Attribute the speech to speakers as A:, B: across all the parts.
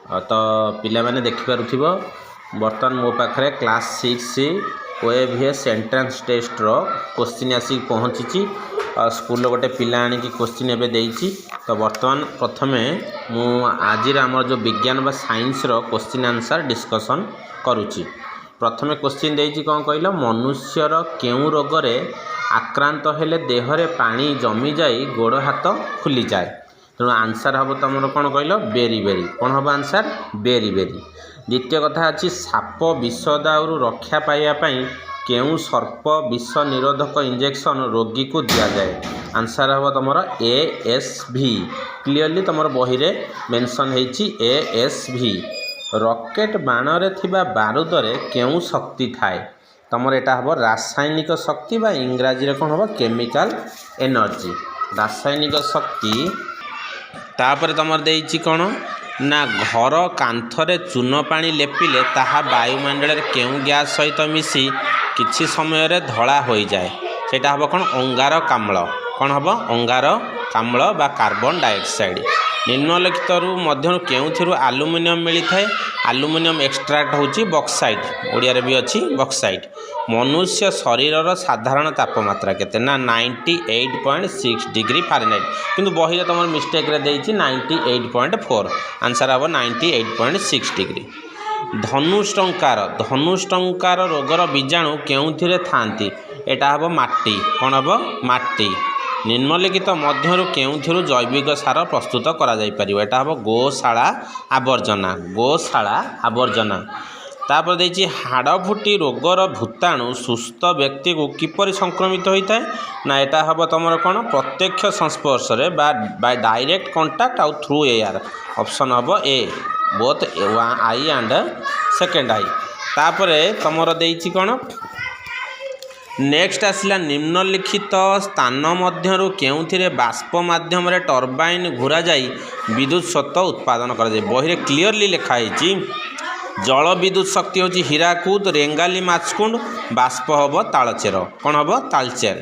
A: तो पिलाने देखिपे बर्तमान मो पाखे क्लास 6 OAVS एंट्रांस टेस्टर क्वेश्चन आसिक पहुँची स्कूल गोटे पिला आनिकी क्वेश्चन एवं देती। तो बर्तमान प्रथमे मु आज आमर जो विज्ञान व साइंस रो क्वेश्चन आंसर डिस्कसन करुच्ची। प्रथमे क्वेश्चन देती कौन कहल मनुष्यर केउ रोगरे आक्रांत हेले देहरे पानी जमी जाई गोड़ हाथ फुली जाए। तेणु आंसर हम तुम कौन कहल बेरी बेरी। कौन हम आंसर बेरी बेरी। द्वितीय कथा अच्छी साप विष दाउरू रक्षा पाइबापी केउ सर्प विष निरोधक इंजेक्शन रोगी को दि जाए। आंसर हम तुम ASV। क्लीयरली तुम बही रे मेंशन होती ASV। रॉकेट बाणरे थिबा बारूदरे केउ शक्ति थाए। तुम एटा हम रासायनिक शक्ति बा इंग्राजी रे कौन हम केमिकल एनर्जी रासायनिक शक्ति। तापर तुम देती कौन ना घर कांथरे चून पानी लेपिले ताहा वायुमंडल केउ गैस सहित मिसी किछि समय रे धला हो जाए। सेटा हम कौन अंगार काम्ल। कौन हम अंगार काम्ल बा कार्बन डाइऑक्साइड। निम्नलिखित मध्यरु केउथिरु आलुमिनियम मिलता है। आलुमिनियम एक्सट्राक्ट होची बॉक्साइट ओडिया रे भी अच्छी बॉक्साइट। मनुष्य शरीर साधारण तापमात्रा केते ना 98.6 डिग्री फारेनहाइट किंतु बही रे तुम मिस्टेक रे देइछि 98.4। आंसर हम 98.6 डिग्री। धनुष्टंकार रोगर बीजाणु केउथिरे थांती। एटा हम माटी। कौन हम माटी। निम्नलिखित मध्यरु केउथिरु जैविक सार प्रस्तुत करा जाई परिबो। एटा हम गोशाला आवर्जना। गोशाला आवर्जना। तापर देछि हाड़फुटी रोगर भूताणु सुस्थ व्यक्ति को किपरि संक्रमित होता है ना एटा हम तुम कौन प्रत्यक्ष संस्पर्श रे बाय डायरेक्ट कांटेक्ट आउ थ्रू एयर। ऑप्शन हम A both I and second I. तापर तुमर देछि कौन नेक्स्ट आसला निम्नलिखित स्थान मध्यरु केउथिरे बाष्प माध्यम रे टर्बाइन घुरा जाई विद्युत शक्ति उत्पादन करा जाय। बही रे क्लियरली लिखा है जल विद्युत शक्ति होची हीराकुद रेंगाली माचकुंड बाष्प हम तालचेर। कौन हम तालचेर।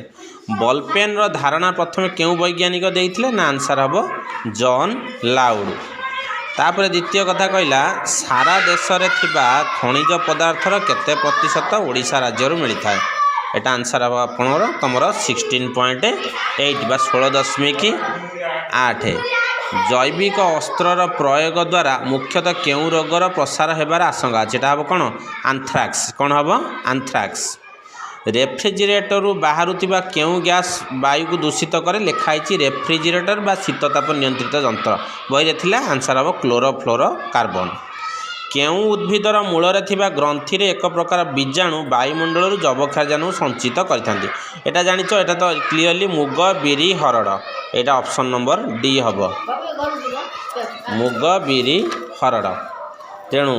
A: बलपेन रो धारणा प्रथमे केउ वैज्ञानिक देइथिले ना आंसर हम जॉन लाउड। तापर द्वितीय कथा कहला सारा देश रे थिबा खनिज पदार्थर केते प्रतिशत ओडिशा राज्य रो मिलता है। एटा आंसर हम आपनर तुमर 16.8 बा 16.8। जैविक अस्त्रर प्रयोग द्वारा मुख्यतः केउ रोगर प्रसार हेबार आशंका अछि। एटा हम कौन आंथ्राक्स। कौन हम आंथ्राक्स। रेफ्रिजरेटर बाहरुथिबा केउ गैस वायु को दूषित करे लिखाई रेफ्रिजरेटर बा शीतताप नियंत्रित यंत्र। बही रे थिला आंसर हम क्लोरोफ्लोरोकार्बन। केउ उद्भिदर मूल रे थिबा ग्रंथि रे एक प्रकार बीजाणु वायुमंडल जबक्षारजान संचित करथांती। एटा जानिचो एटा तो क्लियरली मुग बिरी हरड़। एटा ऑप्शन नंबर डी हबो मुग बिरी हरड़। तेणु